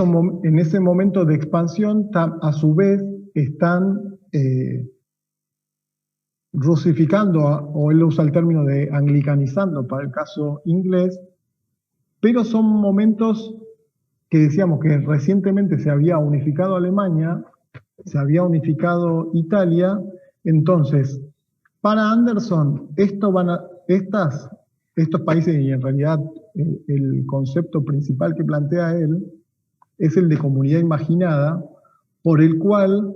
en ese momento de expansión, a su vez, están rusificando, o él usa el término de anglicanizando para el caso inglés, pero son momentos que decíamos que recientemente se había unificado Alemania, se había unificado Italia. Entonces, para Anderson, estos países, y en realidad el concepto principal que plantea él, es el de comunidad imaginada, por el cual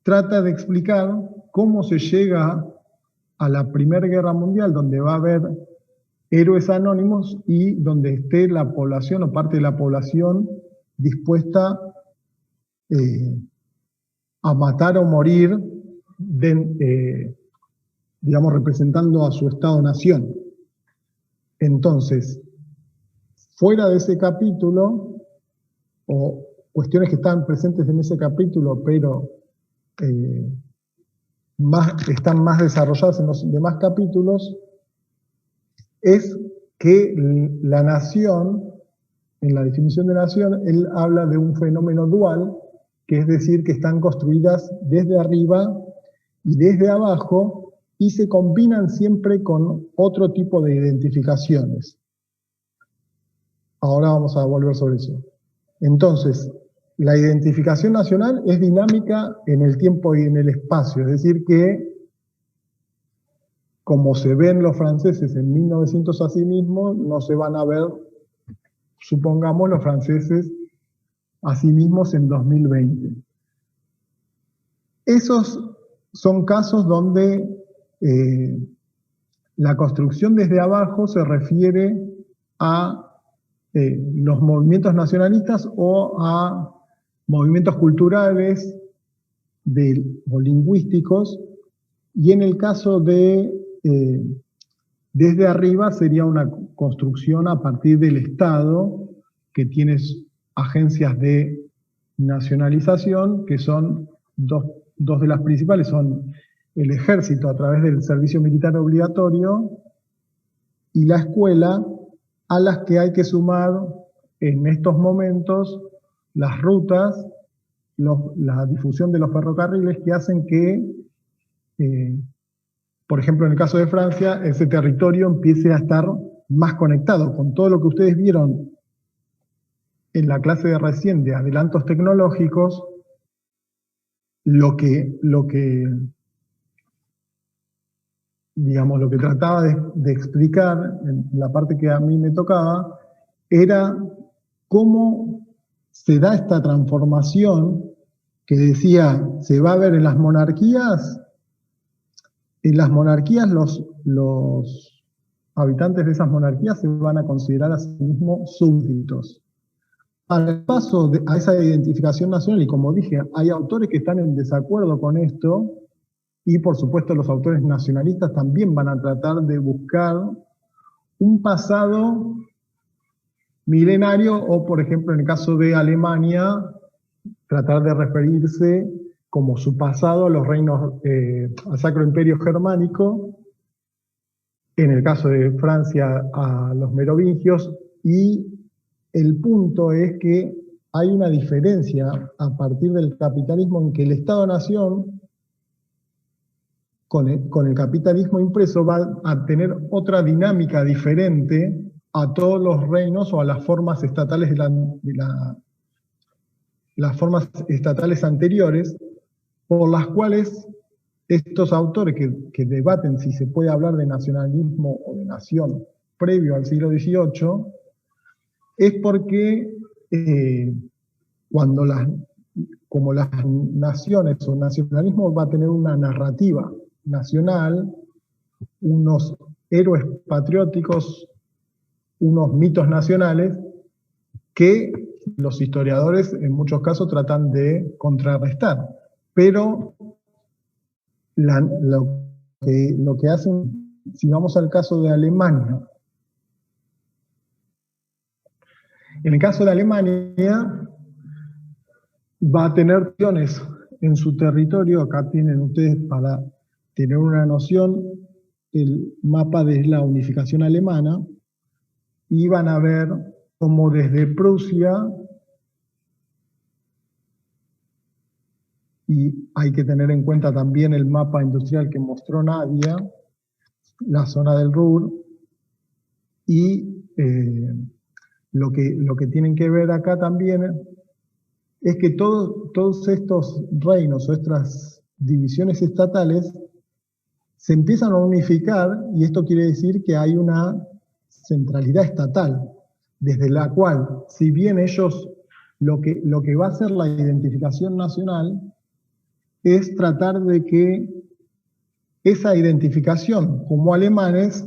trata de explicar cómo se llega a la Primera Guerra Mundial, donde va a haber héroes anónimos y donde esté la población o parte de la población dispuesta a matar o morir, digamos, representando a su Estado-nación. Entonces, fuera de ese capítulo, o cuestiones que están presentes en ese capítulo, pero están más desarrolladas en los demás capítulos, es que la nación, en la definición de nación, él habla de un fenómeno dual, que es decir, que están construidas desde arriba y desde abajo, y se combinan siempre con otro tipo de identificaciones. Ahora vamos a volver sobre eso. Entonces, la identificación nacional es dinámica en el tiempo y en el espacio, es decir que, como se ven los franceses en 1900 a sí mismos, no se van a ver, supongamos, los franceses a sí mismos en 2020. Esos son casos donde la construcción desde abajo se refiere a los movimientos nacionalistas o a movimientos culturales o lingüísticos, y en el caso de desde arriba sería una construcción a partir del Estado, que tiene agencias de nacionalización, que son dos de las principales, son el ejército a través del servicio militar obligatorio y la escuela, a las que hay que sumar en estos momentos las rutas, la difusión de los ferrocarriles, que hacen que, por ejemplo, en el caso de Francia, ese territorio empiece a estar más conectado con todo lo que ustedes vieron en la clase de recién de adelantos tecnológicos. Lo que trataba de explicar, en la parte que a mí me tocaba, era cómo se da esta transformación que decía, se va a ver en las monarquías. En las monarquías los habitantes de esas monarquías se van a considerar a sí mismos súbditos. Al paso a esa identificación nacional, y como dije, hay autores que están en desacuerdo con esto, y por supuesto los autores nacionalistas también van a tratar de buscar un pasado milenario, o por ejemplo en el caso de Alemania, tratar de referirse como su pasado a los reinos, al Sacro Imperio Germánico, en el caso de Francia a los merovingios, y el punto es que hay una diferencia a partir del capitalismo en que el Estado-nación, con el capitalismo impreso, va a tener otra dinámica diferente a todos los reinos o a las formas estatales las formas estatales anteriores, por las cuales estos autores que debaten si se puede hablar de nacionalismo o de nación previo al siglo XVIII, es porque como las naciones o nacionalismo va a tener una narrativa nacional, unos héroes patrióticos, unos mitos nacionales, que los historiadores en muchos casos tratan de contrarrestar. Pero lo que hacen, si vamos al caso de Alemania, en el caso de Alemania va a tener regiones en su territorio. Acá tienen ustedes, para tener una noción, el mapa de la unificación alemana, y van a ver cómo desde Prusia y hay que tener en cuenta también el mapa industrial que mostró Nadia, la zona del Ruhr, y lo que tienen que ver acá también es que todos estos reinos o estas divisiones estatales se empiezan a unificar, y esto quiere decir que hay una centralidad estatal, desde la cual, si bien ellos, lo que va a ser la identificación nacional, es tratar de que esa identificación como alemanes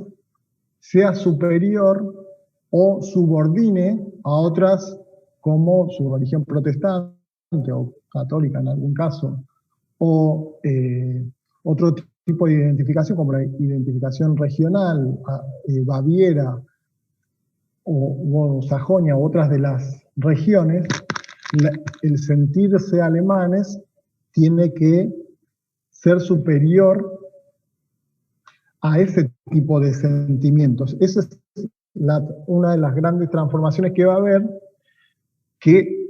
sea superior o subordine a otras como su religión protestante o católica en algún caso, o otro tipo de identificación como la identificación regional, Baviera o Sajonia u otras de las regiones, el sentirse alemanes tiene que ser superior a ese tipo de sentimientos. Esa es una de las grandes transformaciones que va a haber, que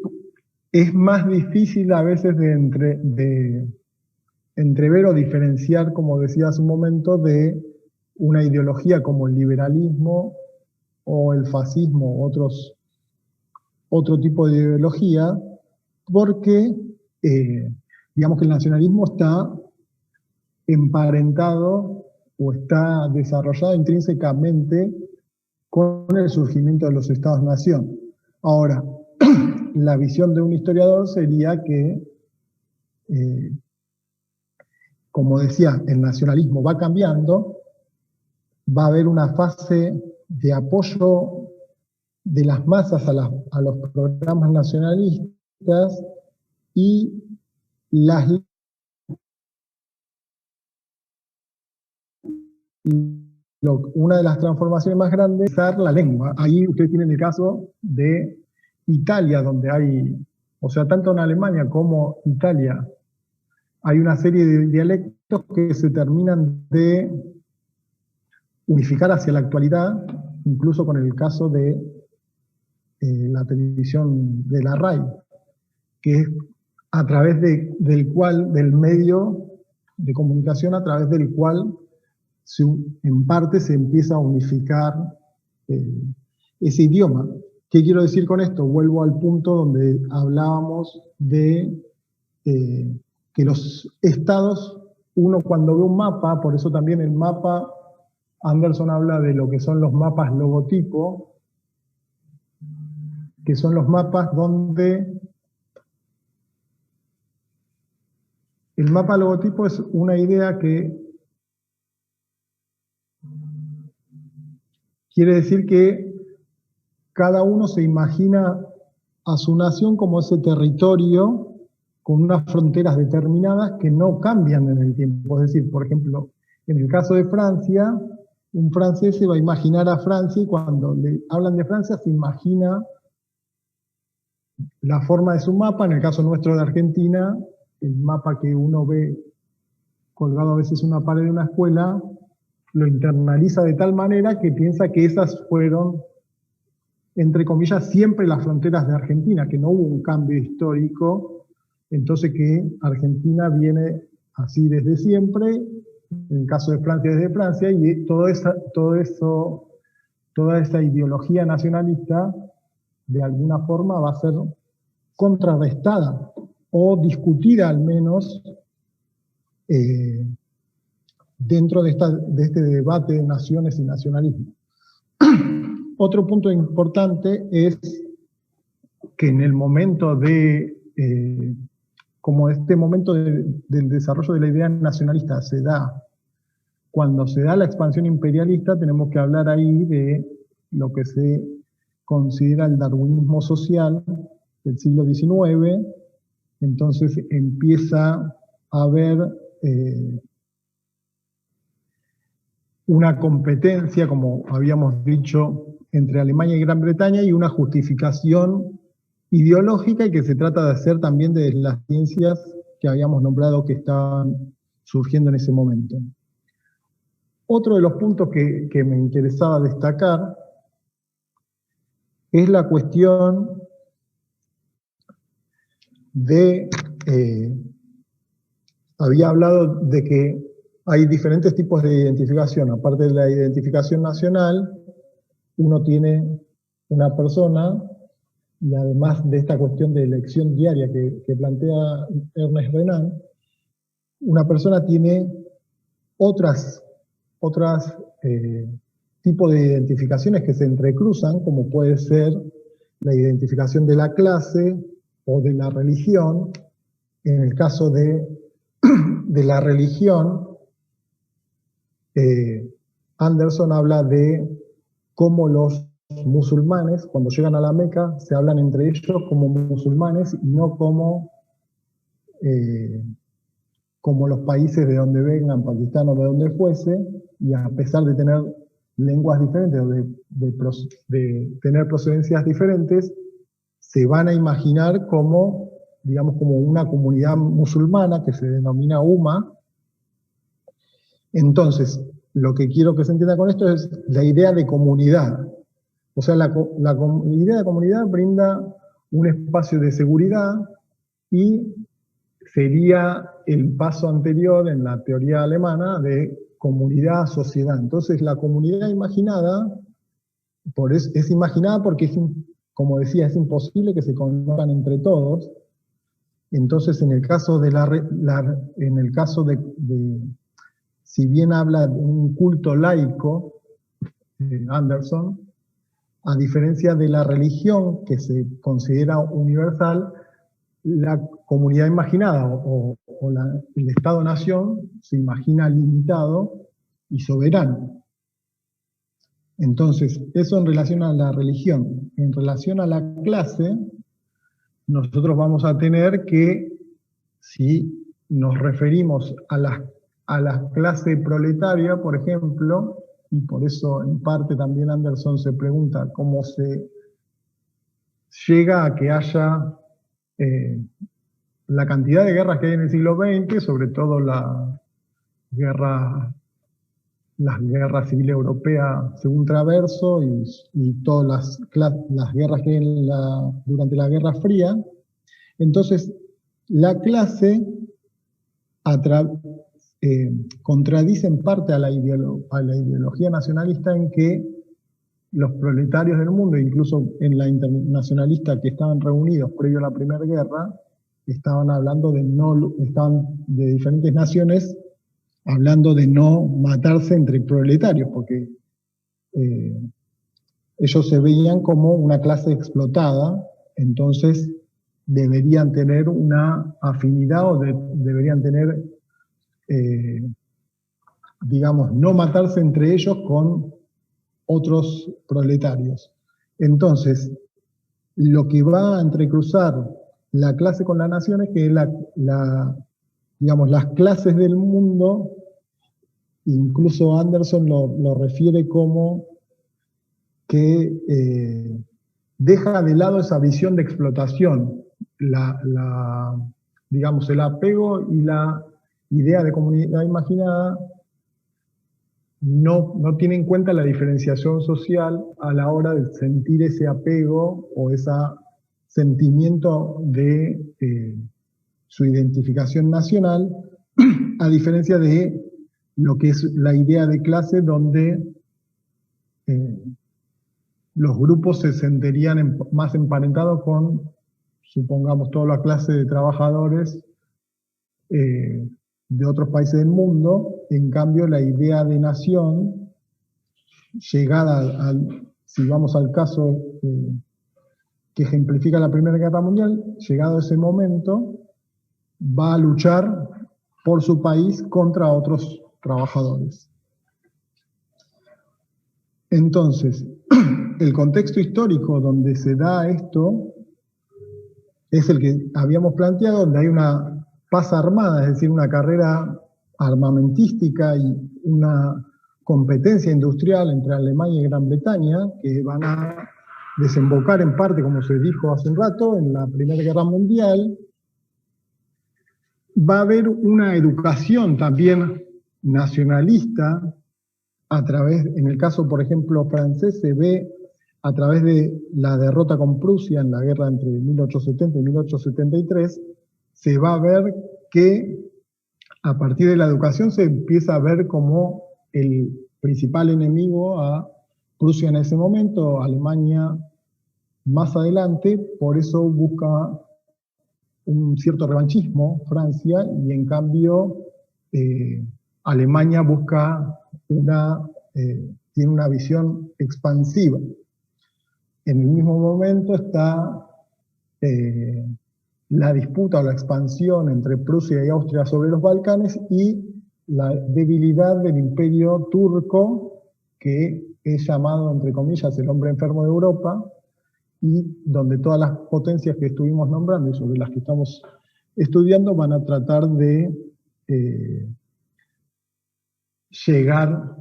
es más difícil a veces de entrever o diferenciar, como decía hace un momento, de una ideología como el liberalismo o el fascismo, otro tipo de ideología, porque digamos que el nacionalismo está emparentado o está desarrollado intrínsecamente con el surgimiento de los Estados-nación. Ahora, la visión de un historiador sería que, como decía, el nacionalismo va cambiando, va a haber una fase de apoyo de las masas a los programas nacionalistas y una de las transformaciones más grandes es la lengua. Ahí ustedes tienen el caso de Italia, donde hay, o sea, tanto en Alemania como Italia, hay una serie de dialectos que se terminan de unificar hacia la actualidad, incluso con el caso de la televisión de la RAI, que es a través del medio de comunicación a través del cual en parte se empieza a unificar ese idioma. ¿Qué quiero decir con esto? Vuelvo al punto donde hablábamos de que los estados, uno cuando ve un mapa, por eso también el mapa, Anderson habla de lo que son los mapas logotipo, que son los mapas donde el mapa logotipo es una idea que quiere decir que cada uno se imagina a su nación como ese territorio con unas fronteras determinadas que no cambian en el tiempo. Es decir, por ejemplo, en el caso de Francia, un francés se va a imaginar a Francia y cuando le hablan de Francia se imagina la forma de su mapa. En el caso nuestro de Argentina, el mapa que uno ve colgado a veces en una pared de una escuela, lo internaliza de tal manera que piensa que esas fueron, entre comillas, siempre las fronteras de Argentina, que no hubo un cambio histórico, entonces que Argentina viene así desde siempre, en el caso de Francia desde Francia, y toda esa ideología nacionalista de alguna forma va a ser contrarrestada o discutida al menos dentro de este debate de naciones y nacionalismo. Otro punto importante es que en el momento como este momento del desarrollo de la idea nacionalista se da, cuando se da la expansión imperialista, tenemos que hablar ahí de lo que se considera el darwinismo social del siglo XIX. Entonces empieza a haber una competencia, como habíamos dicho, entre Alemania y Gran Bretaña, y una justificación ideológica, y que se trata de hacer también de las ciencias que habíamos nombrado que estaban surgiendo en ese momento. Otro de los puntos que me interesaba destacar es la cuestión de había hablado de que hay diferentes tipos de identificación. Aparte de la identificación nacional, uno tiene una persona, y además de esta cuestión de elección diaria que plantea Ernest Renan, una persona tiene otras tipos de identificaciones que se entrecruzan, como puede ser la identificación de la clase o de la religión. En el caso de la religión, Anderson habla de cómo los musulmanes, cuando llegan a la Meca, se hablan entre ellos como musulmanes y no como los países de donde vengan, Pakistán o de donde fuese, y a pesar de tener lenguas diferentes o de tener procedencias diferentes, se van a imaginar como, digamos, como una comunidad musulmana que se denomina Umma. Entonces, lo que quiero que se entienda con esto es la idea de comunidad. O sea, la idea de comunidad brinda un espacio de seguridad y sería el paso anterior en la teoría alemana de comunidad-sociedad. Entonces, la comunidad imaginada es imaginada porque, como decía, es imposible que se conozcan entre todos. Entonces, en el caso de si bien habla de un culto laico, Anderson, a diferencia de la religión que se considera universal, la comunidad imaginada el Estado-nación se imagina limitado y soberano. Entonces, eso en relación a la religión. En relación a la clase, nosotros vamos a tener que, si nos referimos a la clase proletaria, por ejemplo, y por eso en parte también Anderson se pregunta cómo se llega a que haya la cantidad de guerras que hay en el siglo XX, sobre todo las guerras civiles europeas según Traverso y todas las guerras que hay durante la Guerra Fría. Entonces, la clase contradice en parte a la ideología nacionalista en que los proletarios del mundo, incluso en la internacionalista que estaban reunidos previo a la Primera Guerra, estaban hablando estaban de diferentes naciones hablando de no matarse entre proletarios, porque ellos se veían como una clase explotada, entonces deberían tener una afinidad o deberían tener, digamos, no matarse entre ellos con otros proletarios. Entonces, lo que va a entrecruzar la clase con la nación es que digamos, las clases del mundo, incluso Anderson lo refiere como que deja de lado esa visión de explotación, digamos, el apego y la idea de comunidad imaginada no tiene en cuenta la diferenciación social a la hora de sentir ese apego o ese sentimiento de su identificación nacional, a diferencia de lo que es la idea de clase, donde los grupos se sentirían más emparentados con, supongamos, toda la clase de trabajadores de otros países del mundo. En cambio, la idea de nación, llegada si vamos al caso que ejemplifica la Primera Guerra Mundial, llegado a ese momento, va a luchar por su país contra otros trabajadores. Entonces, el contexto histórico donde se da esto es el que habíamos planteado, donde hay una paz armada, es decir, una carrera armamentística y una competencia industrial entre Alemania y Gran Bretaña, que van a desembocar en parte, como se dijo hace un rato, en la Primera Guerra Mundial. Va a haber una educación también nacionalista en el caso, por ejemplo, francés, se ve a través de la derrota con Prusia en la guerra entre 1870 y 1873, se va a ver que a partir de la educación se empieza a ver como el principal enemigo a Prusia en ese momento, Alemania más adelante, por eso busca un cierto revanchismo Francia, y en cambio Alemania busca tiene una visión expansiva. En el mismo momento está la disputa o la expansión entre Prusia y Austria sobre los Balcanes y la debilidad del imperio turco, que es llamado, entre comillas, el hombre enfermo de Europa, y donde todas las potencias que estuvimos nombrando y sobre las que estamos estudiando van a tratar de llegar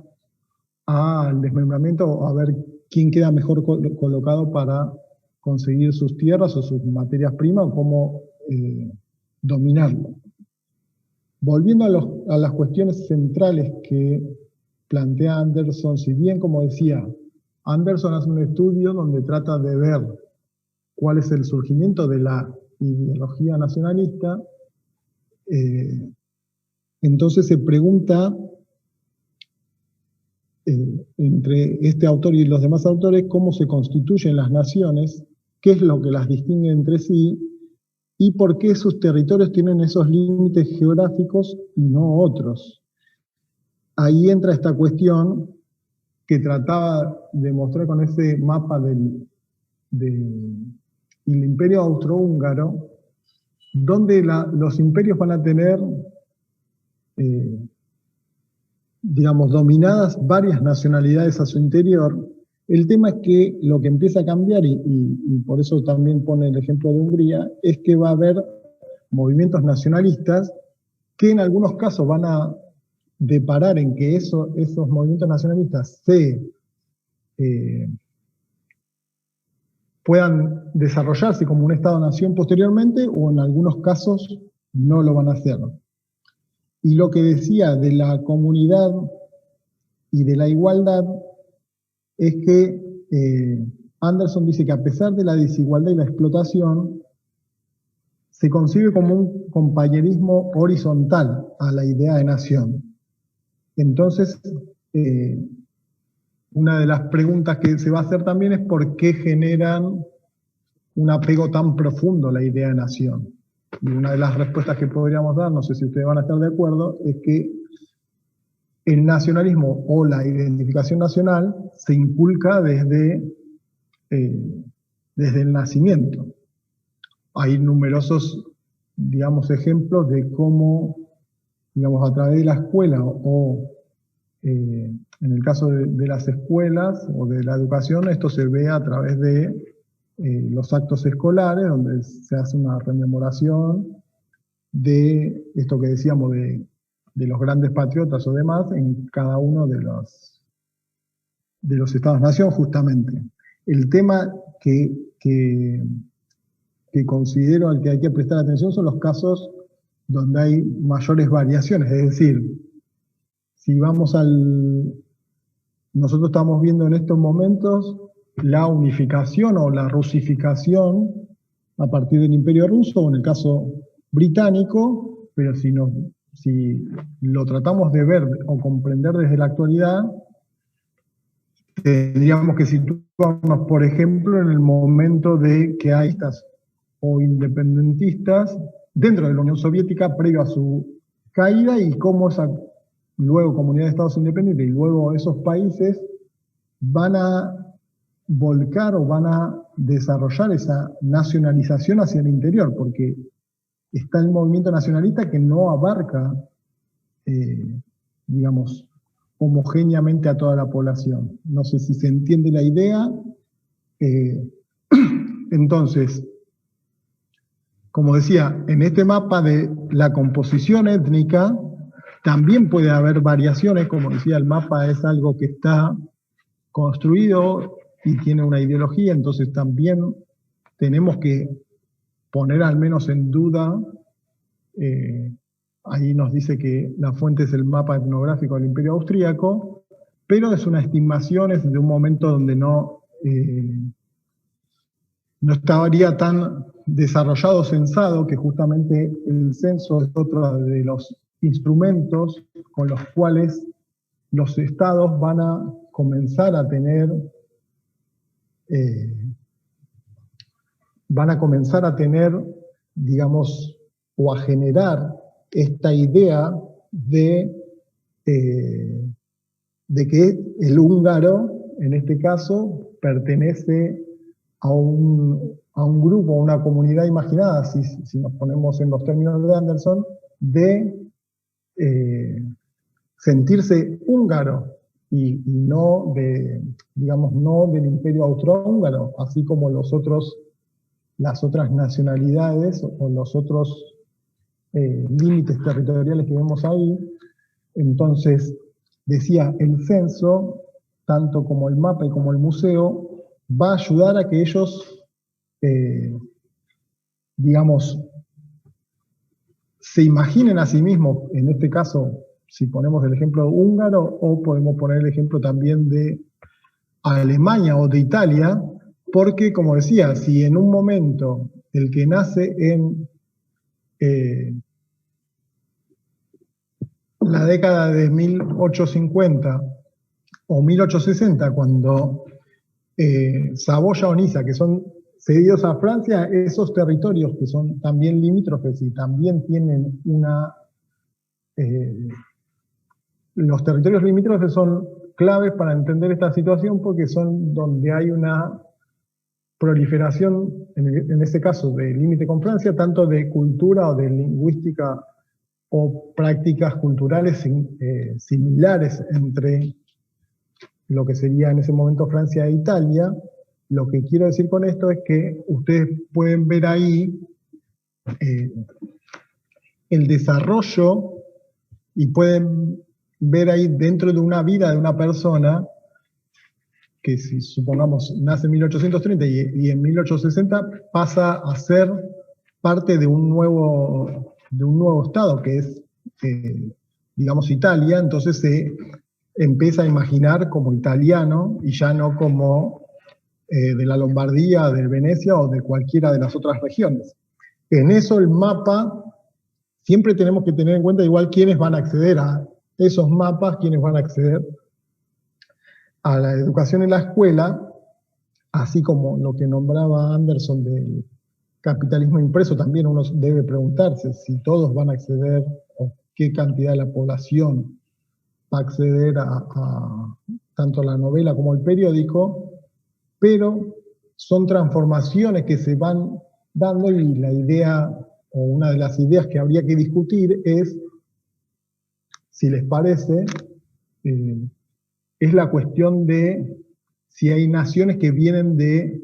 al desmembramiento o a ver quién queda mejor colocado para conseguir sus tierras o sus materias primas o cómo dominarlo. Volviendo a las cuestiones centrales que plantea Anderson, si bien, como decía, Anderson hace un estudio donde trata de ver cuál es el surgimiento de la ideología nacionalista, entonces se pregunta entre este autor y los demás autores cómo se constituyen las naciones, qué es lo que las distingue entre sí y por qué sus territorios tienen esos límites geográficos y no otros. Ahí entra esta cuestión que trataba de mostrar con ese mapa del Imperio Austrohúngaro, donde los imperios van a tener, digamos, dominadas varias nacionalidades a su interior. El tema es que lo que empieza a cambiar, y por eso también pone el ejemplo de Hungría, es que va a haber movimientos nacionalistas que en algunos casos van a deparar en que esos movimientos nacionalistas puedan desarrollarse como un Estado-nación posteriormente, o en algunos casos no lo van a hacer. Y lo que decía de la comunidad y de la igualdad es que Anderson dice que a pesar de la desigualdad y la explotación, se concibe como un compañerismo horizontal a la idea de nación. Entonces, una de las preguntas que se va a hacer también es por qué generan un apego tan profundo a la idea de nación. Y una de las respuestas que podríamos dar, no sé si ustedes van a estar de acuerdo, es que el nacionalismo o la identificación nacional se inculca desde el nacimiento. Hay numerosos, digamos, ejemplos de cómo, digamos, a través de la escuela o en el caso de las escuelas o de la educación, esto se ve a través de los actos escolares, donde se hace una rememoración de esto que decíamos de los grandes patriotas o demás en cada uno de los estados-nación, justamente. El tema que considero al que hay que prestar atención son los casos donde hay mayores variaciones, es decir, si vamos nosotros estamos viendo en estos momentos la unificación o la rusificación a partir del Imperio Ruso, o en el caso británico, pero si lo tratamos de ver o comprender desde la actualidad, tendríamos que situarnos, por ejemplo, en el momento de que hay estas o independentistas dentro de la Unión Soviética previo a su caída, y cómo esa luego Comunidad de Estados Independientes y luego esos países van a volcar o van a desarrollar esa nacionalización hacia el interior, porque está el movimiento nacionalista que no abarca, digamos, homogéneamente a toda la población. No sé si se entiende la idea. Entonces, como decía, en este mapa de la composición étnica también puede haber variaciones. Como decía, el mapa es algo que está construido y tiene una ideología, entonces también tenemos que poner al menos en duda, ahí nos dice que la fuente es el mapa etnográfico del Imperio Austríaco, pero es una estimación, es de un momento donde no estaría tan desarrollado, censado, que justamente el censo es otro de los instrumentos con los cuales los estados van a comenzar a tener, digamos, o a generar esta idea de que el húngaro, en este caso, pertenece a un grupo, a una comunidad imaginada, si nos ponemos en los términos de Anderson, de sentirse húngaro y no digamos, no del imperio austrohúngaro, así como las otras nacionalidades o los otros límites territoriales que vemos ahí. Entonces, decía, el censo, tanto como el mapa y como el museo, va a ayudar a que ellos, digamos, se imaginen a sí mismos, en este caso, si ponemos el ejemplo húngaro, o podemos poner el ejemplo también de Alemania o de Italia, porque, como decía, si en un momento el que nace en la década de 1850 o 1860, cuando Saboya o Niza, que son cedidos a Francia, esos territorios que son también limítrofes y también tienen los territorios limítrofes son claves para entender esta situación porque son donde hay una proliferación, en este caso de límite con Francia, tanto de cultura o de lingüística o prácticas culturales similares entre lo que sería en ese momento Francia e Italia. Lo que quiero decir con esto es que ustedes pueden ver ahí el desarrollo y pueden ver ahí dentro de una vida de una persona que, si supongamos nace en 1830 y en 1860 pasa a ser parte de un nuevo estado que es, digamos, Italia. Entonces se empieza a imaginar como italiano y ya no como de la Lombardía, de Venecia o de cualquiera de las otras regiones. En eso el mapa, siempre tenemos que tener en cuenta igual quiénes van a acceder a esos mapas, quiénes van a acceder a la educación en la escuela, así como lo que nombraba Anderson del capitalismo impreso, también uno debe preguntarse si todos van a acceder o qué cantidad de la población va a acceder a tanto la novela como el periódico, pero son transformaciones que se van dando y la idea, o una de las ideas que habría que discutir es, si les parece, es la cuestión de si hay naciones que vienen de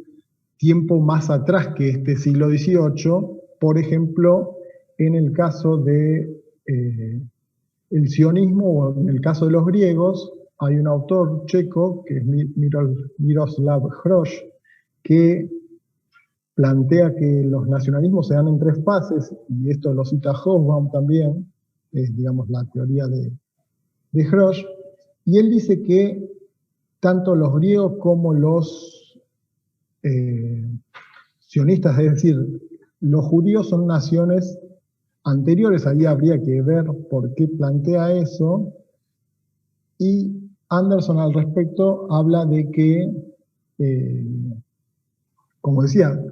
tiempo más atrás que este siglo XVIII, por ejemplo, en el caso de el sionismo o en el caso de los griegos, hay un autor checo, que es Miroslav Hroš, que plantea que los nacionalismos se dan en tres fases, y esto lo cita Hobsbawm también, es, digamos, la teoría de Hroš, y él dice que tanto los griegos como los sionistas, es decir, los judíos son naciones anteriores, ahí habría que ver por qué plantea eso, y Anderson al respecto habla de que, como decía,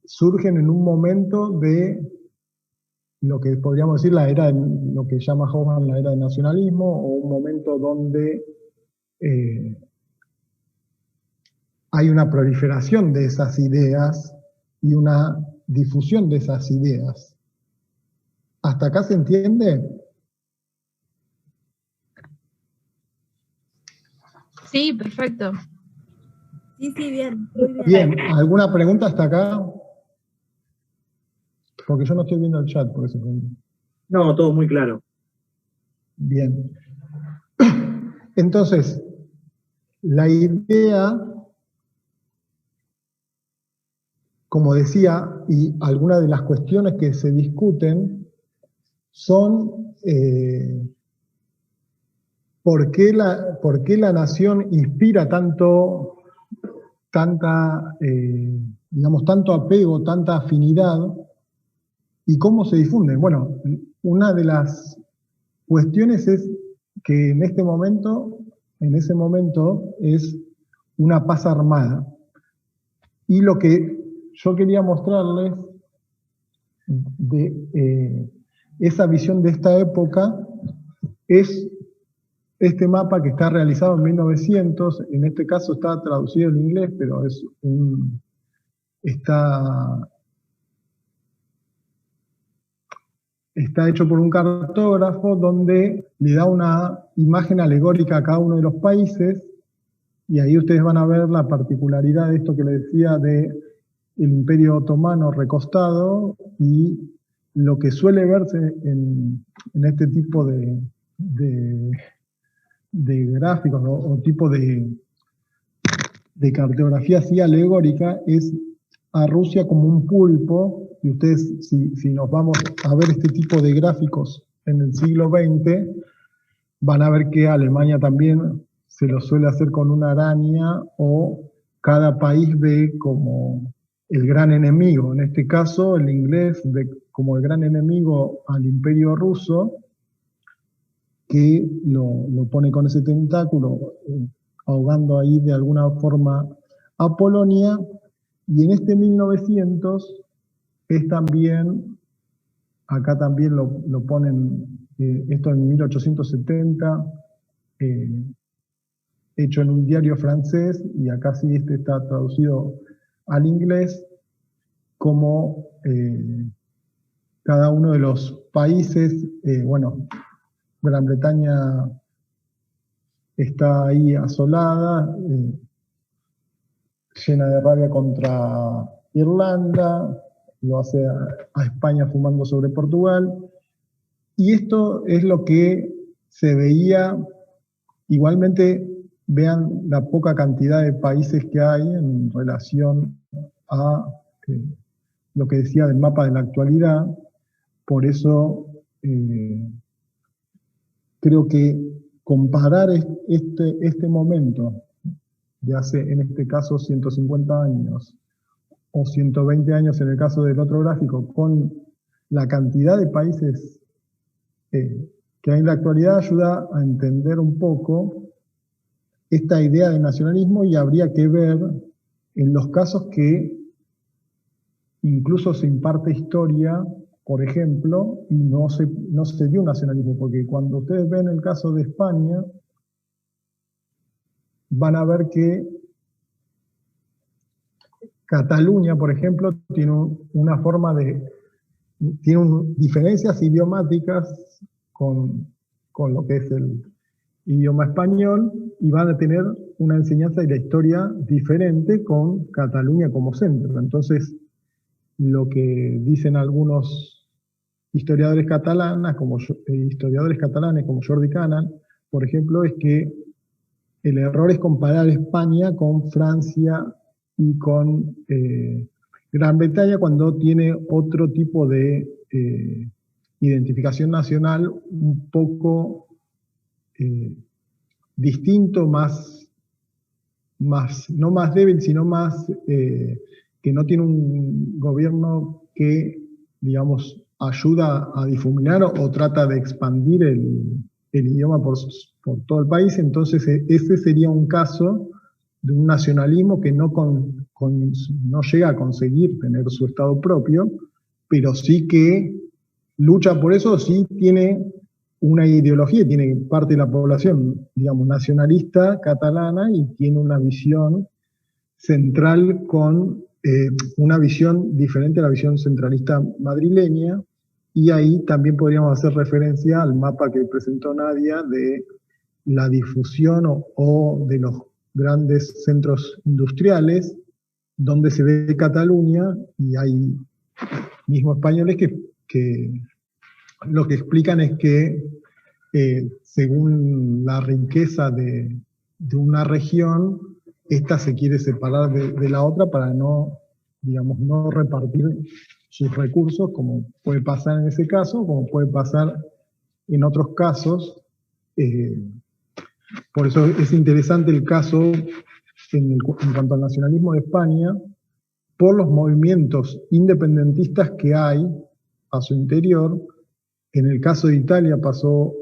surgen en un momento de lo que podríamos decir la era, lo que llama Hobsbawm la era del nacionalismo, o un momento donde hay una proliferación de esas ideas y una difusión de esas ideas. ¿Hasta acá se entiende? Sí, perfecto. Sí, bien, muy bien. Bien, ¿alguna pregunta hasta acá? Porque yo no estoy viendo el chat, por eso. No, todo muy claro. Bien. Entonces, la idea, como decía, y algunas de las cuestiones que se discuten son ¿por qué la nación inspira tanto apego, tanta afinidad? ¿Y cómo se difunde? Bueno, una de las cuestiones es que en ese momento es una paz armada. Y lo que yo quería mostrarles de esa visión de esta época es este mapa que está realizado en 1900, en este caso está traducido en inglés, pero está hecho por un cartógrafo donde le da una imagen alegórica a cada uno de los países, y ahí ustedes van a ver la particularidad de esto que les decía de el Imperio Otomano recostado y lo que suele verse en este tipo de gráficos o tipo de cartografía así alegórica es a Rusia como un pulpo, y ustedes si nos vamos a ver este tipo de gráficos en el siglo XX, van a ver que Alemania también se lo suele hacer con una araña, o cada país ve como el gran enemigo. En este caso, el inglés ve como el gran enemigo al Imperio Ruso, que lo pone con ese tentáculo, ahogando ahí de alguna forma a Polonia. Y en este 1900 es también, acá también lo ponen, esto en 1870, hecho en un diario francés, y acá sí está traducido al inglés, como cada uno de los países, bueno, Gran Bretaña está ahí asolada, llena de rabia contra Irlanda, lo hace a España fumando sobre Portugal, y esto es lo que se veía. Igualmente, vean la poca cantidad de países que hay en relación a lo que decía del mapa de la actualidad. Por eso creo que comparar este momento de hace, en este caso, 150 años, o 120 años en el caso del otro gráfico, con la cantidad de países que hay en la actualidad, ayuda a entender un poco esta idea de nacionalismo, y habría que ver en los casos que incluso se imparte historia, por ejemplo, y no se dio un nacionalismo, porque cuando ustedes ven el caso de España, van a ver que Cataluña, por ejemplo, tiene una forma tiene diferencias idiomáticas con lo que es el idioma español, y van a tener una enseñanza de la historia diferente con Cataluña como centro. Entonces, lo que dicen algunos historiadores catalanes, como Jordi Canal, por ejemplo, es que el error es comparar España con Francia y con Gran Bretaña, cuando tiene otro tipo de identificación nacional un poco distinto, no más débil, sino más que no tiene un gobierno que, digamos, ayuda a difuminar o trata de expandir el idioma por todo el país. Entonces ese sería un caso de un nacionalismo que no llega a conseguir tener su Estado propio, pero sí que lucha por eso, sí tiene una ideología, tiene parte de la población, digamos, nacionalista catalana, y tiene una visión central con una visión diferente a la visión centralista madrileña, y ahí también podríamos hacer referencia al mapa que presentó Nadia de la difusión o de los grandes centros industriales, donde se ve Cataluña, y hay mismos españoles que lo que explican es que según la riqueza de una región, esta se quiere separar de la otra para no, digamos, no repartir sus recursos, como puede pasar en ese caso, como puede pasar en otros casos. Por eso es interesante el caso en cuanto al nacionalismo de España, por los movimientos independentistas que hay a su interior. En el caso de Italia pasó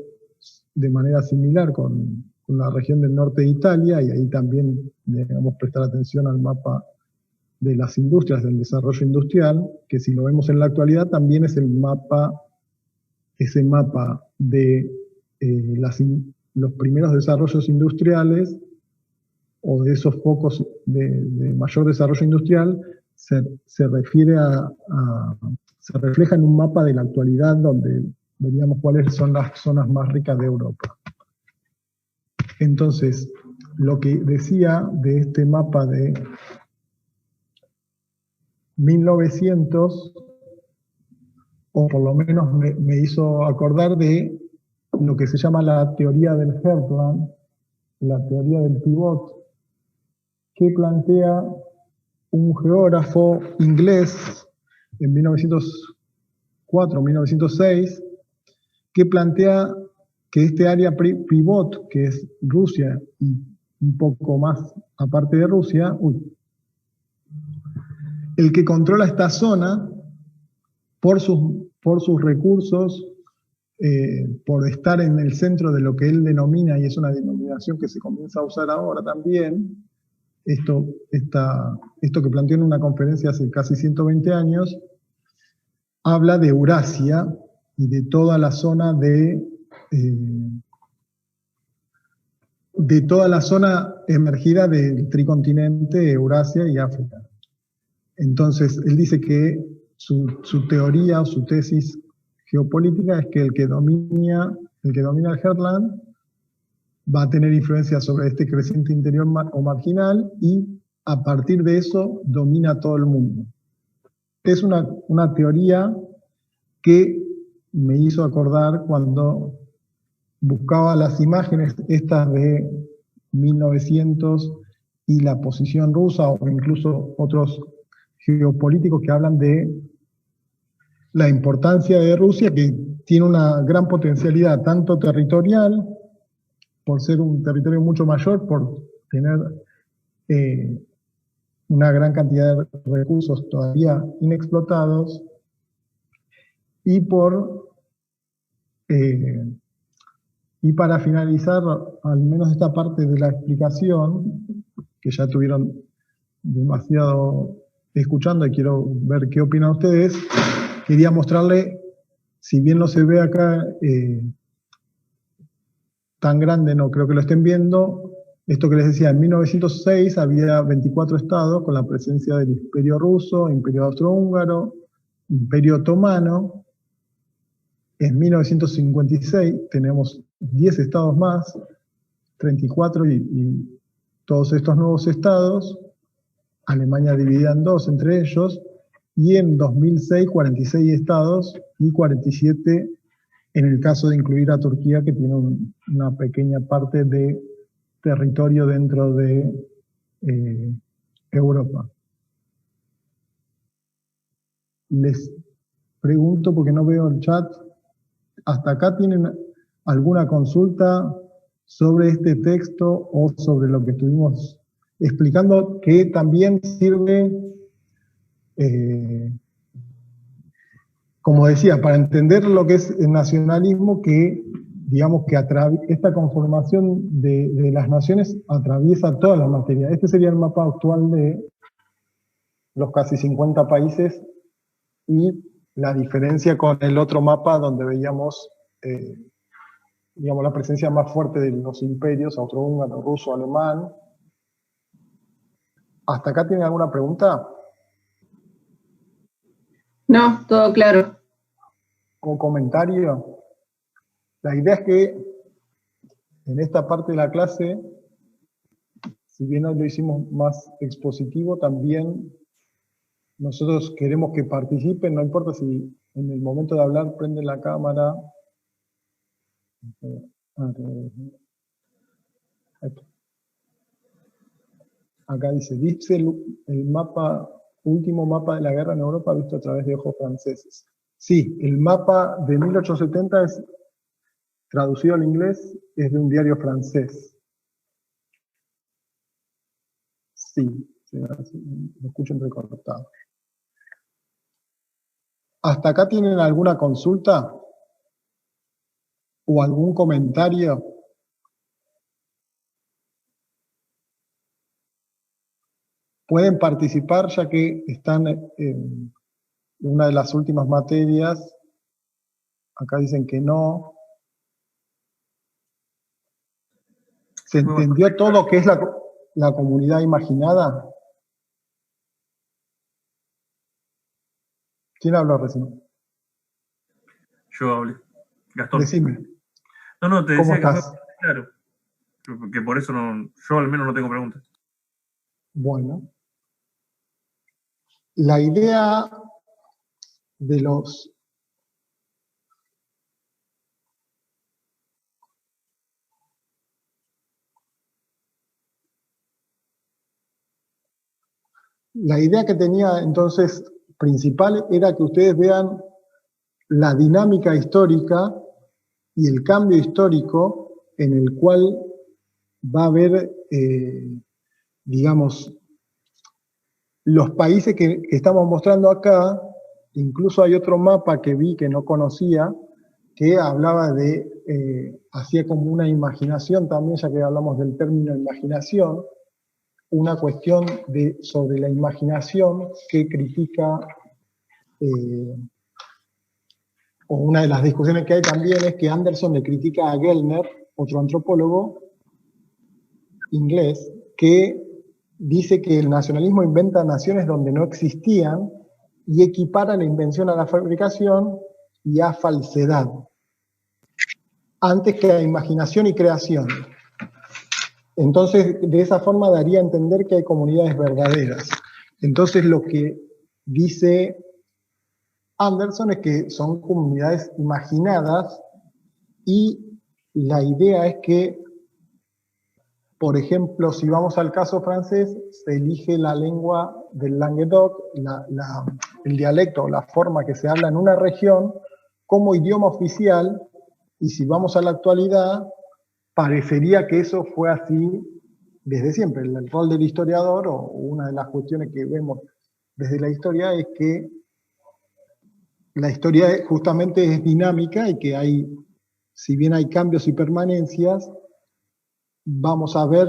de manera similar con la región del norte de Italia, y ahí también debemos prestar atención al mapa de las industrias, del desarrollo industrial, que si lo vemos en la actualidad también es ese mapa de los primeros desarrollos industriales, o de esos focos de mayor desarrollo industrial, se refleja en un mapa de la actualidad donde veríamos cuáles son las zonas más ricas de Europa. Entonces, lo que decía de este mapa de 1900, o por lo menos me hizo acordar de lo que se llama la teoría del Heartland, la teoría del pivot, que plantea un geógrafo inglés en 1904-1906, que plantea que este área pivot, que es Rusia y un poco más aparte de Rusia, el que controla esta zona por sus recursos, por estar en el centro de lo que él denomina, y es una denominación que se comienza a usar ahora también, esto que planteó en una conferencia hace casi 120 años, habla de Eurasia y de toda la zona emergida del tricontinente Eurasia y África. Entonces, él dice que su teoría o su tesis geopolítica es que el que domina el Heartland va a tener influencia sobre este creciente interior o marginal, y a partir de eso domina todo el mundo. Es una teoría que me hizo acordar cuando buscaba las imágenes estas de 1900 y la posición rusa, o incluso otros geopolíticos que hablan de la importancia de Rusia, que tiene una gran potencialidad tanto territorial, por ser un territorio mucho mayor, por tener una gran cantidad de recursos todavía inexplotados, y para finalizar al menos esta parte de la explicación, que ya tuvieron demasiado escuchando y quiero ver qué opinan ustedes, quería mostrarle, si bien no se ve acá tan grande, no creo que lo estén viendo, esto que les decía, en 1906 había 24 estados con la presencia del Imperio Ruso, Imperio Austrohúngaro, Imperio Otomano. En 1956 tenemos 10 estados más, 34 y todos estos nuevos estados, Alemania dividida en dos entre ellos, y en 2006 46 estados y 47 en el caso de incluir a Turquía, que tiene una pequeña parte de territorio dentro de Europa. Les pregunto, porque no veo el chat, ¿hasta acá tienen alguna consulta sobre este texto o sobre lo que estuvimos explicando, que también sirve, como decía, para entender lo que es el nacionalismo, que digamos que esta conformación de las naciones atraviesa toda la materia? Este sería el mapa actual de los casi 50 países, y la diferencia con el otro mapa donde veíamos digamos, la presencia más fuerte de los imperios, austrohúngaro, ruso, alemán. ¿Hasta acá tienen alguna pregunta? No, todo claro. ¿O comentario? La idea es que en esta parte de la clase, si bien hoy lo hicimos más expositivo, también nosotros queremos que participen, no importa si en el momento de hablar prenden la cámara. Acá dice el mapa, último mapa de la guerra en Europa visto a través de ojos franceses. Sí, el mapa de 1870 es traducido al inglés, es de un diario francés. Sí, lo escucho entrecortado. ¿Hasta acá tienen alguna consulta? o algún comentario? Pueden participar ya que están en una de las últimas materias. Acá dicen que no. ¿Se entendió todo qué es la comunidad imaginada? ¿Quién habló recién? Yo hablé. Gastón. Decime. No, te ¿Cómo decía que estás? fue claro. Que por eso yo al menos no tengo preguntas. Bueno. La idea de los... La idea que tenía entonces principal era que ustedes vean la dinámica histórica y el cambio histórico en el cual va a haber, digamos, los países que estamos mostrando acá. Incluso hay otro mapa que vi que no conocía, que hablaba de, hacía como una imaginación también, ya que hablamos del término imaginación, una cuestión sobre la imaginación que critica, o una de las discusiones que hay también es que Anderson le critica a Gellner, otro antropólogo inglés, que dice que el nacionalismo inventa naciones donde no existían y equipara la invención a la fabricación y a falsedad, antes que a imaginación y creación. Entonces, de esa forma daría a entender que hay comunidades verdaderas. Entonces, lo que dice Anderson es que son comunidades imaginadas, y la idea es que, por ejemplo, si vamos al caso francés, se elige la lengua del Languedoc, el dialecto o la forma que se habla en una región como idioma oficial, y si vamos a la actualidad, parecería que eso fue así desde siempre. El rol del historiador, o una de las cuestiones que vemos desde la historia, es que la historia justamente es dinámica y que hay, si bien hay cambios y permanencias, vamos a ver,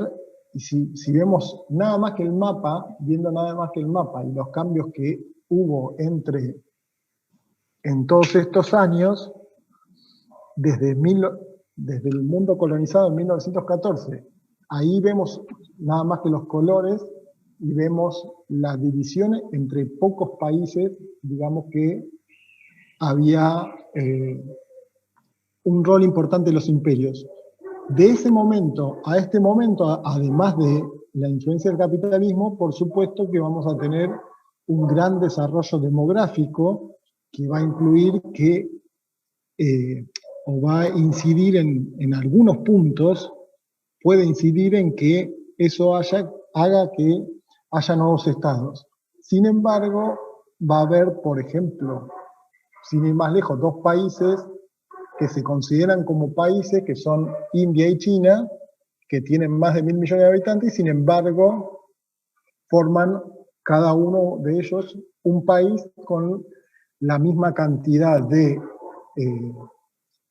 y si vemos nada más que el mapa, viendo nada más que el mapa y los cambios que hubo en todos estos años, desde el mundo colonizado en 1914, ahí vemos nada más que los colores y vemos las divisiones entre pocos países, digamos que había un rol importante de los imperios. De ese momento a este momento, además de la influencia del capitalismo, por supuesto que vamos a tener un gran desarrollo demográfico que va a incluir que, o va a incidir en algunos puntos, puede incidir en que eso haga que haya nuevos estados. Sin embargo, va a haber, por ejemplo, sin ir más lejos, dos países que se consideran como países, que son India y China, que tienen más de 1.000 millones de habitantes, y sin embargo forman cada uno de ellos un país con la misma cantidad de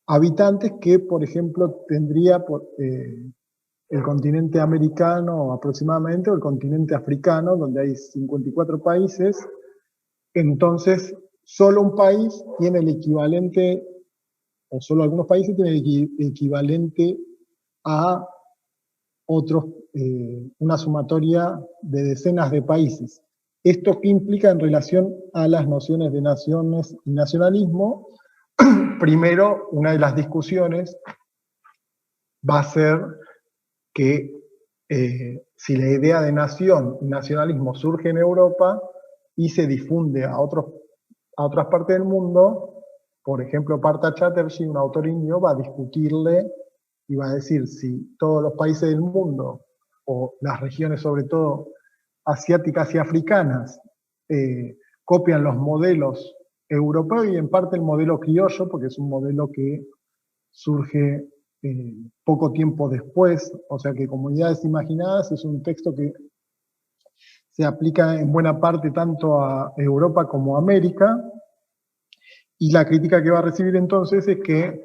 habitantes que, por ejemplo, tendría el continente americano aproximadamente, o el continente africano, donde hay 54 países. Entonces, solo un país tiene el equivalente, o solo algunos países tienen el equivalente a otros, una sumatoria de decenas de países. ¿Esto qué implica en relación a las nociones de naciones y nacionalismo? Primero, una de las discusiones va a ser que si la idea de nación y nacionalismo surge en Europa y se difunde a otras partes del mundo, por ejemplo, Partha Chatterjee, un autor indio, va a discutirle y va a decir si todos los países del mundo, o las regiones sobre todo asiáticas y africanas, copian los modelos europeos y en parte el modelo criollo, porque es un modelo que surge poco tiempo después, o sea que Comunidades Imaginadas es un texto que se aplica en buena parte tanto a Europa como a América, y la crítica que va a recibir entonces es que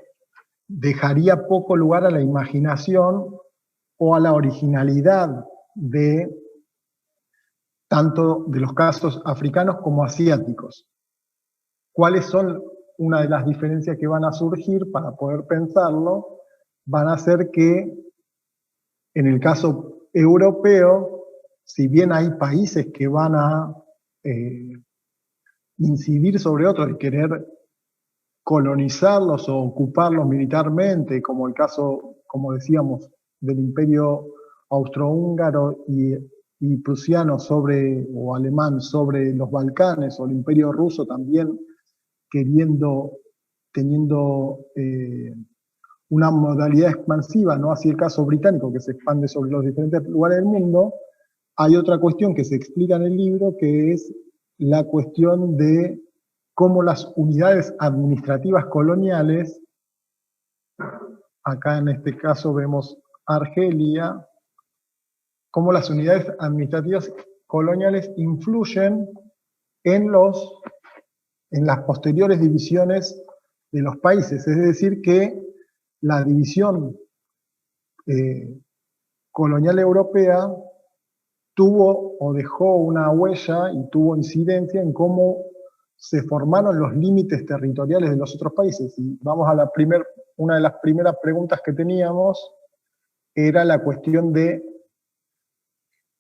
dejaría poco lugar a la imaginación o a la originalidad de tanto de los casos africanos como asiáticos. ¿Cuáles son una de las diferencias que van a surgir para poder pensarlo? Van a ser que en el caso europeo, si bien hay países que van a incidir sobre otros y querer colonizarlos o ocuparlos militarmente, como el caso, como decíamos, del Imperio Austrohúngaro y prusiano o alemán sobre los Balcanes, o el Imperio Ruso también teniendo una modalidad expansiva, no así el caso británico que se expande sobre los diferentes lugares del mundo. Hay otra cuestión que se explica en el libro, que es la cuestión de cómo las unidades administrativas coloniales, acá en este caso vemos Argelia, cómo las unidades administrativas coloniales influyen en las posteriores divisiones de los países. Es decir, que la división colonial europea tuvo o dejó una huella y tuvo incidencia en cómo se formaron los límites territoriales de los otros países. Y vamos a una de las primeras preguntas que teníamos, era la cuestión de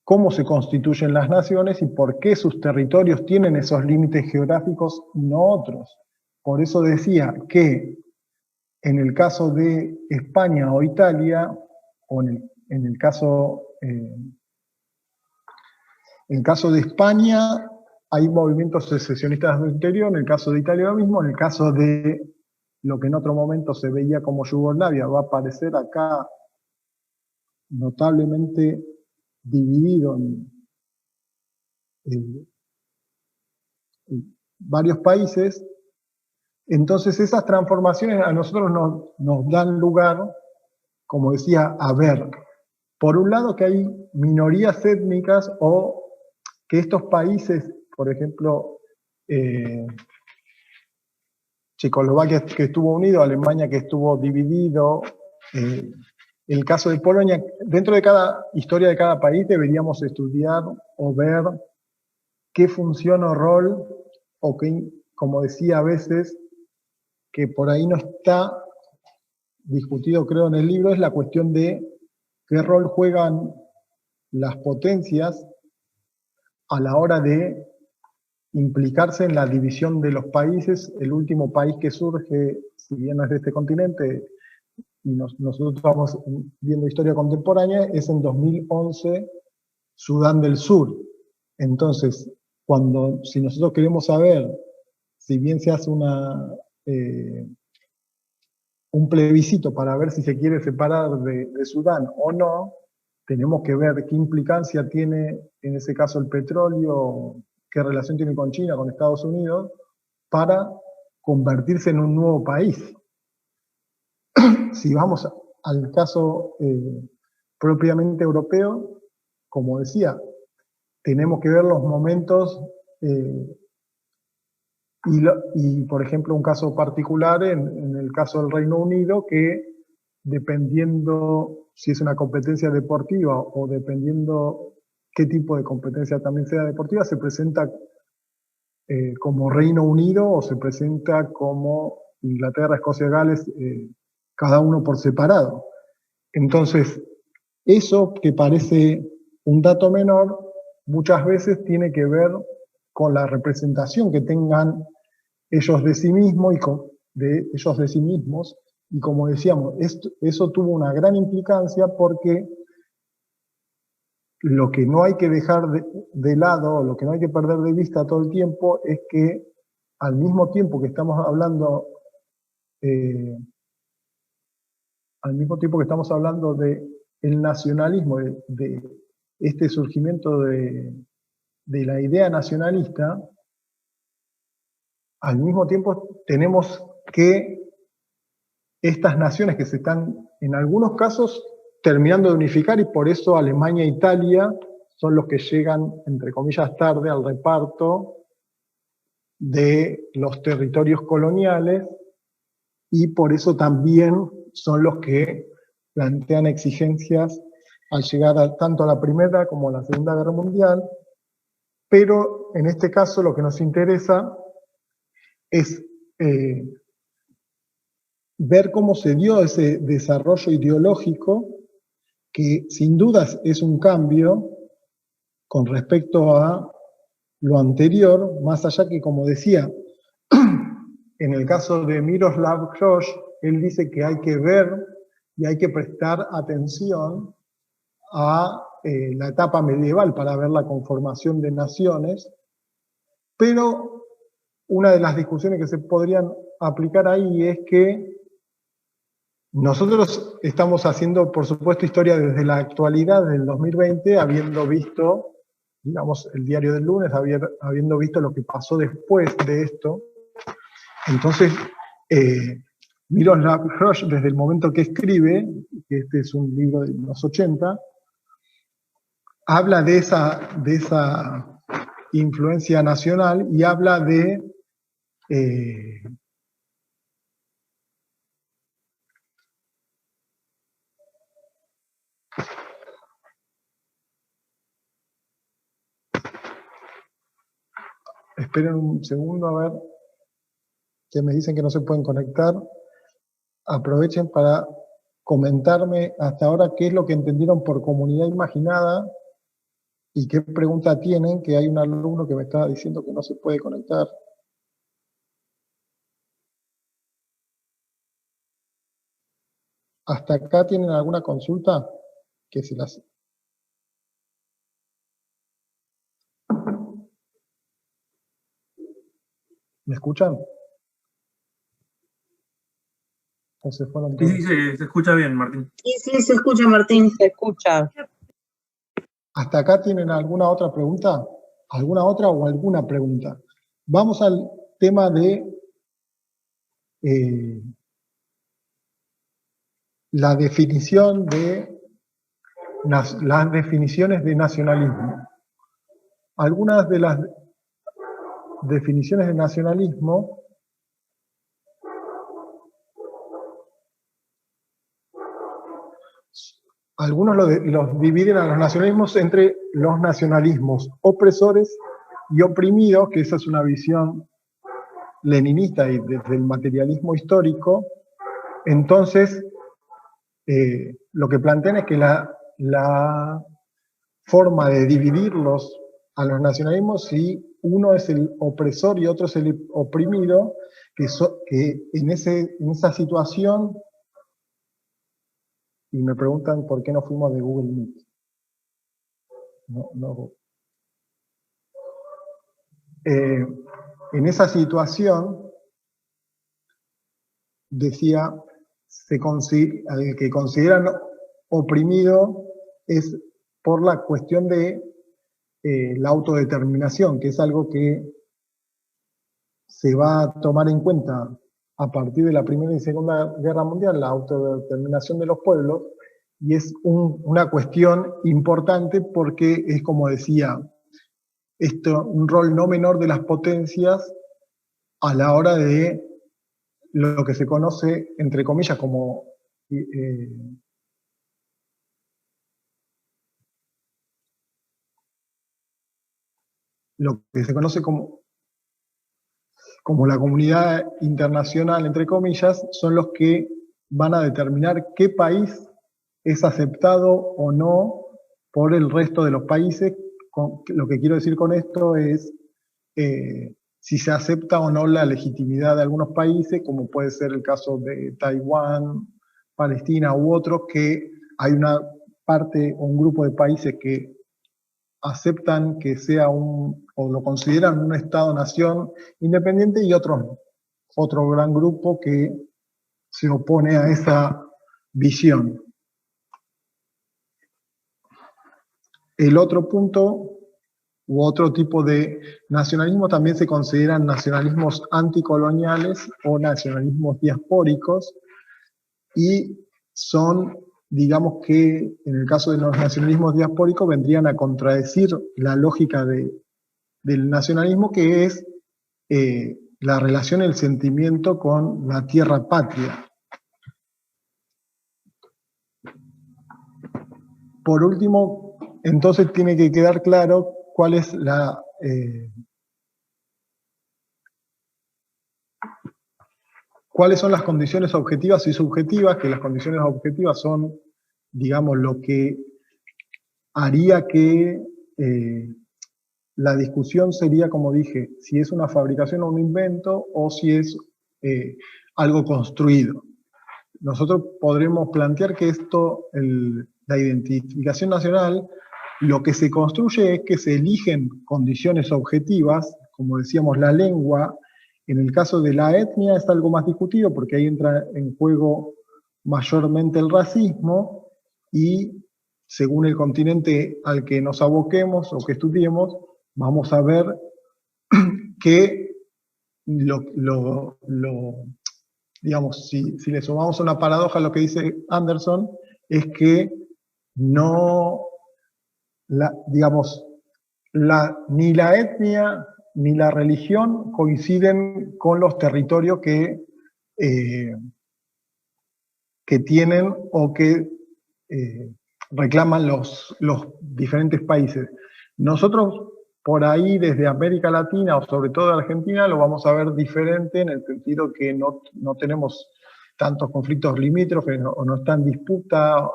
cómo se constituyen las naciones y por qué sus territorios tienen esos límites geográficos y no otros. Por eso decía que en el caso de España o Italia, o en el caso de España, hay movimientos secesionistas del interior, en el caso de Italia lo mismo, en el caso de lo que en otro momento se veía como Yugoslavia, va a aparecer acá notablemente dividido en varios países. Entonces esas transformaciones a nosotros nos dan lugar, como decía, a ver, por un lado que hay minorías étnicas o que estos países, por ejemplo, Checoslovaquia que estuvo unido, Alemania que estuvo dividido, el caso de Polonia, dentro de cada historia de cada país deberíamos estudiar o ver qué función o rol, o qué, como decía a veces, que por ahí no está discutido creo en el libro, es la cuestión de qué rol juegan las potencias a la hora de implicarse en la división de los países. El último país que surge, si bien no es de este continente, y nosotros estamos viendo historia contemporánea, es en 2011 Sudán del Sur. Entonces, si nosotros queremos saber, si bien se hace un plebiscito para ver si se quiere separar de Sudán o no, tenemos que ver qué implicancia tiene, en ese caso, el petróleo, qué relación tiene con China, con Estados Unidos, para convertirse en un nuevo país. Si vamos al caso propiamente europeo, como decía, tenemos que ver los momentos, y por ejemplo un caso particular en el caso del Reino Unido, que dependiendo si es una competencia deportiva o dependiendo qué tipo de competencia también sea deportiva, se presenta como Reino Unido o se presenta como Inglaterra, Escocia, Gales, cada uno por separado. Entonces, eso que parece un dato menor, muchas veces tiene que ver con la representación que tengan ellos de sí mismos y como decíamos, eso tuvo una gran implicancia, porque lo que no hay que dejar de lado, lo que no hay que perder de vista todo el tiempo, es que al mismo tiempo que estamos hablando del nacionalismo, de este surgimiento de la idea nacionalista, al mismo tiempo tenemos que estas naciones que se están, en algunos casos, terminando de unificar, y por eso Alemania e Italia son los que llegan, entre comillas, tarde al reparto de los territorios coloniales, y por eso también son los que plantean exigencias al llegar tanto a la Primera como a la Segunda Guerra Mundial, pero en este caso lo que nos interesa es ver cómo se dio ese desarrollo ideológico, que sin dudas es un cambio con respecto a lo anterior, más allá que, como decía, en el caso de Miroslav Hroj, él dice que hay que ver y hay que prestar atención a la etapa medieval para ver la conformación de naciones, pero una de las discusiones que se podrían aplicar ahí es que nosotros estamos haciendo, por supuesto, historia desde la actualidad, desde el 2020, habiendo visto, digamos, el diario del lunes, habiendo visto lo que pasó después de esto. Entonces, Miroslav Hroj, desde el momento que escribe, que este es un libro de los 80, habla de esa influencia nacional y habla de esperen un segundo a ver, que me dicen que no se pueden conectar. Aprovechen para comentarme hasta ahora qué es lo que entendieron por comunidad imaginada y qué pregunta tienen, que hay un alumno que me estaba diciendo que no se puede conectar. ¿Hasta acá tienen alguna consulta? Que se las... ¿Me escuchan? ¿O se fueron todos? Sí, se escucha bien, Martín. Sí, se escucha, Martín, se escucha. ¿Hasta acá tienen alguna otra pregunta? ¿Alguna otra o alguna pregunta? Vamos al tema de la definición de las definiciones de nacionalismo. Algunas de las definiciones de nacionalismo algunos los dividen a los nacionalismos entre los nacionalismos opresores y oprimidos, que esa es una visión leninista y desde el materialismo histórico. Entonces, lo que plantean es que la forma de dividirlos a los nacionalismos, si uno es el opresor y otro es el oprimido, que en esa situación, y me preguntan por qué no fuimos de Google Meet. En esa situación, decía, el que consideran oprimido es por la cuestión de la autodeterminación, que es algo que se va a tomar en cuenta a partir de la Primera y Segunda Guerra Mundial, la autodeterminación de los pueblos, y es una cuestión importante porque es, como decía, un rol no menor de las potencias a la hora de lo que se conoce, entre comillas, como lo que se conoce como la comunidad internacional, entre comillas, son los que van a determinar qué país es aceptado o no por el resto de los países. Lo que quiero decir con esto es si se acepta o no la legitimidad de algunos países, como puede ser el caso de Taiwán, Palestina u otros, que hay una parte o un grupo de países que aceptan que sea o lo consideran un Estado-nación independiente, y otro gran grupo que se opone a esa visión. El otro punto, u otro tipo de nacionalismo, también se consideran nacionalismos anticoloniales o nacionalismos diaspóricos, y son, digamos que en el caso de los nacionalismos diaspóricos vendrían a contradecir la lógica del nacionalismo, que es la relación, el sentimiento con la tierra patria. por último, entonces tiene que quedar claro cuál es cuáles son las condiciones objetivas y subjetivas, que las condiciones objetivas son, digamos, lo que haría que la discusión sería, como dije, si es una fabricación o un invento, o si es algo construido. Nosotros podremos plantear que la identificación nacional, lo que se construye es que se eligen condiciones objetivas, como decíamos, la lengua. En el caso de la etnia es algo más discutido, porque ahí entra en juego mayormente el racismo, y según el continente al que nos aboquemos o que estudiemos, vamos a ver que digamos, si le sumamos una paradoja a lo que dice Anderson, es que no, digamos, ni la etnia ni la religión coinciden con los territorios que tienen o que reclaman los diferentes países. Nosotros, por ahí, desde América Latina, o sobre todo Argentina, lo vamos a ver diferente en el sentido que no tenemos tantos conflictos limítrofes o no está en disputa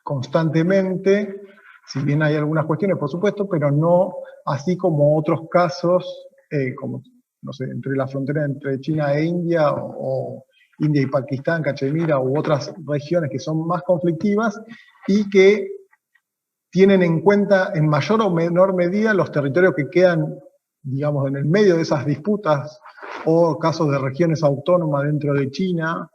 constantemente, si bien hay algunas cuestiones, por supuesto, pero no así como otros casos, como, no sé, entre la frontera entre China e India, o India y Pakistán, Cachemira, u otras regiones que son más conflictivas y que tienen en cuenta en mayor o menor medida los territorios que quedan, digamos, en el medio de esas disputas, o casos de regiones autónomas dentro de China,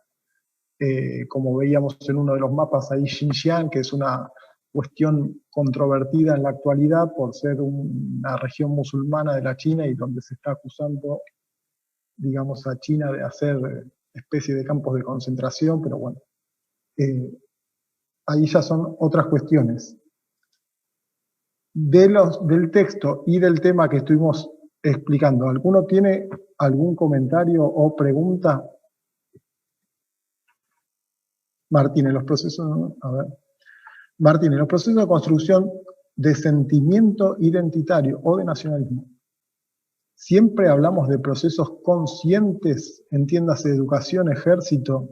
como veíamos en uno de los mapas ahí, Xinjiang, que es una cuestión controvertida en la actualidad por ser una región musulmana de la China y donde se está acusando, digamos, a China de hacer especie de campos de concentración, pero bueno, ahí ya son otras cuestiones. Del texto y del tema que estuvimos explicando, ¿alguno tiene algún comentario o pregunta? Martín, en los procesos, Martín, en los procesos de construcción de sentimiento identitario o de nacionalismo, ¿siempre hablamos de procesos conscientes, entiéndase, educación, ejército?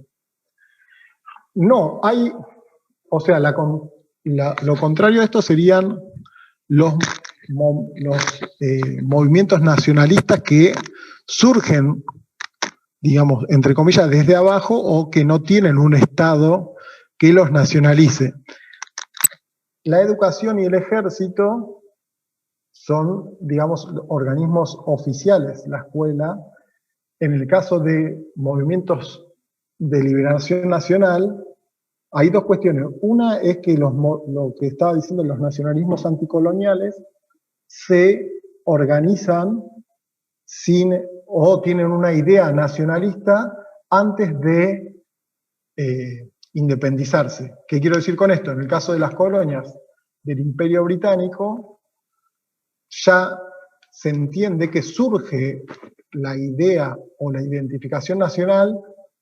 No, o sea, lo contrario a esto serían los movimientos nacionalistas que surgen, digamos, entre comillas, desde abajo, o que no tienen un Estado que los nacionalice. La educación y el ejército son, digamos, organismos oficiales. La escuela, en el caso de movimientos de liberación nacional, hay dos cuestiones. Una es que lo que estaba diciendo, los nacionalismos anticoloniales se organizan o tienen una idea nacionalista antes de independizarse. ¿Qué quiero decir con esto? En el caso de las colonias del Imperio Británico, ya se entiende que surge la idea o la identificación nacional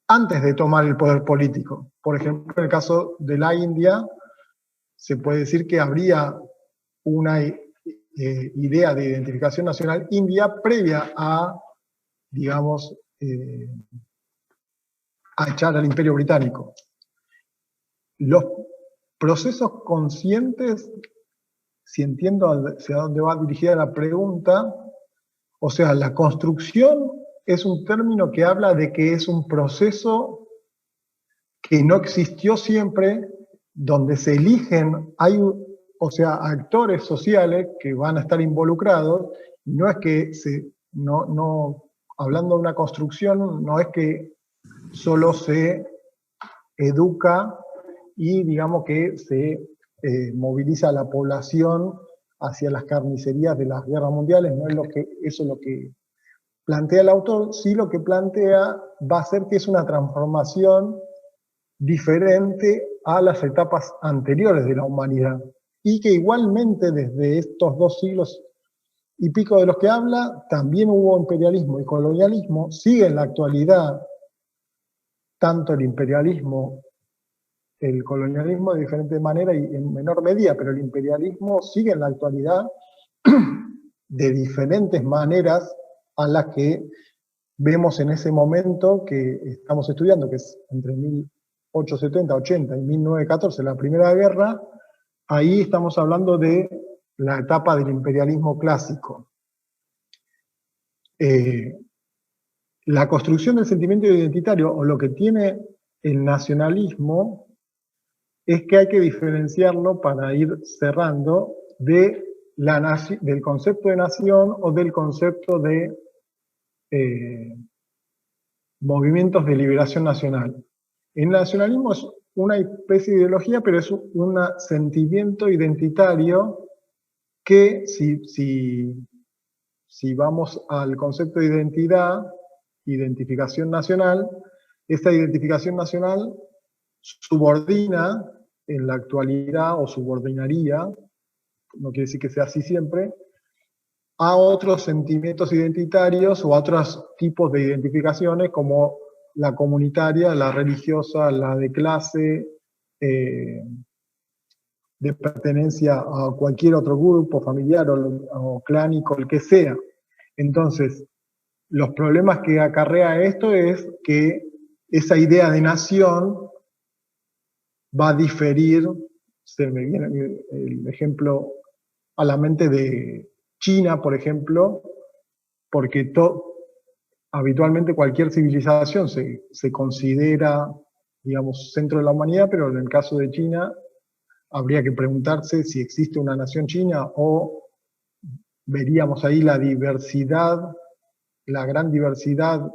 antes de tomar el poder político. Por ejemplo, en el caso de la India, se puede decir que habría una idea de identificación nacional india previa a, digamos, a echar al Imperio Británico. Los procesos conscientes, si entiendo hacia dónde va dirigida la pregunta, o sea, la construcción es un término que habla de que es un proceso que no existió siempre, donde se eligen, o sea, actores sociales que van a estar involucrados. No es que hablando de una construcción, no es que solo se educa y digamos que se moviliza a la población hacia las carnicerías de las guerras mundiales. No es eso es lo que plantea el autor. Sí, lo que plantea va a ser que es una transformación diferente a las etapas anteriores de la humanidad, y que igualmente desde estos 2 siglos y pico de los que habla, también hubo imperialismo y colonialismo. Sigue en la actualidad tanto el imperialismo el colonialismo de diferente manera y en menor medida, pero el imperialismo sigue en la actualidad de diferentes maneras a las que vemos en ese momento que estamos estudiando, que es entre 1870, 80 y 1914, la Primera Guerra. Ahí estamos hablando de la etapa del imperialismo clásico. La construcción del sentimiento identitario, o lo que tiene el nacionalismo, es que hay que diferenciarlo para ir cerrando del concepto de nación o del concepto de movimientos de liberación nacional. El nacionalismo es una especie de ideología, pero es un sentimiento identitario que si vamos al concepto de identidad, identificación nacional, esta identificación nacional subordina en la actualidad, o subordinaría, no quiere decir que sea así siempre, a otros sentimientos identitarios o a otros tipos de identificaciones como la comunitaria, la religiosa, la de clase, de pertenencia a cualquier otro grupo familiar o clánico, el que sea. Entonces, los problemas que acarrea esto es que esa idea de nación va a diferir, se me viene el ejemplo a la mente de China, por ejemplo, porque habitualmente cualquier civilización se considera, digamos, centro de la humanidad, pero en el caso de China habría que preguntarse si existe una nación china, o veríamos ahí la diversidad, la gran diversidad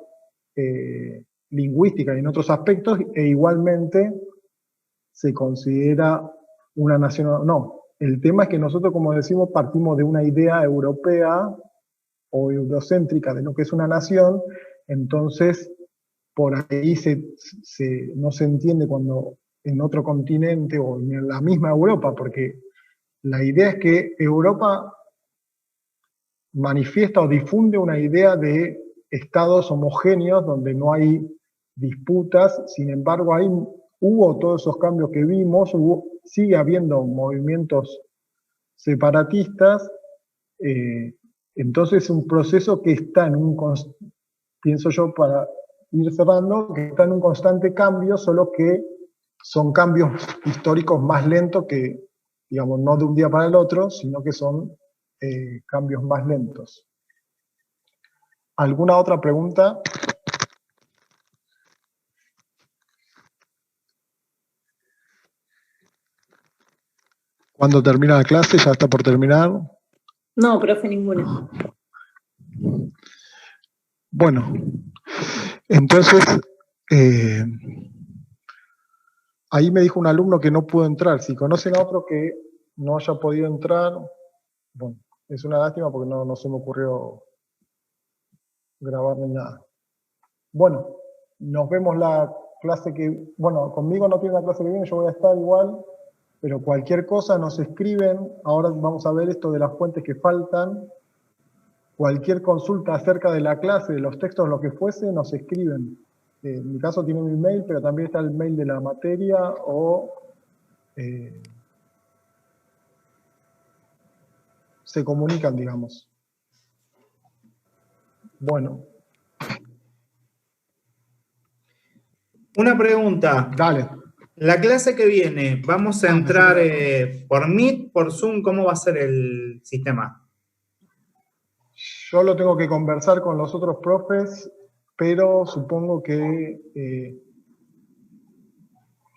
lingüística y en otros aspectos, e igualmente se considera una nación o no. El tema es que nosotros, como decimos, partimos de una idea europea o eurocéntrica de lo que es una nación, entonces por ahí no se entiende cuando en otro continente o en la misma Europa, porque la idea es que Europa manifiesta o difunde una idea de estados homogéneos donde no hay disputas. Sin embargo, ahí hubo todos esos cambios que vimos, sigue habiendo movimientos separatistas, entonces es un proceso que está pienso yo, para ir cerrando, que está en un constante cambio, solo que son cambios históricos más lentos que, digamos, no de un día para el otro, sino que son cambios más lentos. ¿Alguna otra pregunta? ¿Cuándo termina la clase? ¿Ya está por terminar? No, profe, ninguna. Bueno, entonces, ahí me dijo un alumno que no pudo entrar. Si conocen a otro que no haya podido entrar, bueno, es una lástima porque no se me ocurrió grabar ni nada. Bueno, nos vemos la clase bueno, conmigo no tiene la clase que viene, yo voy a estar igual, pero cualquier cosa nos escriben. Ahora vamos a ver esto de las fuentes que faltan. Cualquier consulta acerca de la clase, de los textos, lo que fuese, nos escriben. En mi caso tiene mi mail, pero también está el mail de la materia, o se comunican, digamos. Bueno. Una pregunta. Dale. La clase que viene, ¿vamos a entrar por Meet, por Zoom? ¿Cómo va a ser el sistema? Yo lo tengo que conversar con los otros profes, pero supongo que,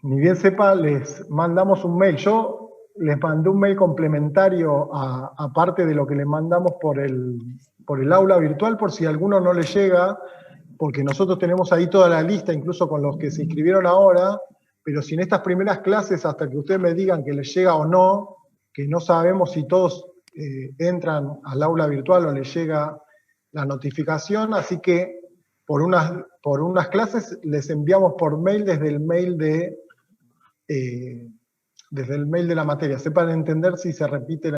ni bien sepa, les mandamos un mail. Yo les mandé un mail complementario, aparte de lo que les mandamos por el aula virtual, por si a alguno no le llega, porque nosotros tenemos ahí toda la lista, incluso con los que se inscribieron ahora, pero si en estas primeras clases, hasta que ustedes me digan que les llega o no, que no sabemos si todos entran al aula virtual o les llega la notificación, así que por unas clases les enviamos por mail desde el mail de la materia. Sepan entender si se repite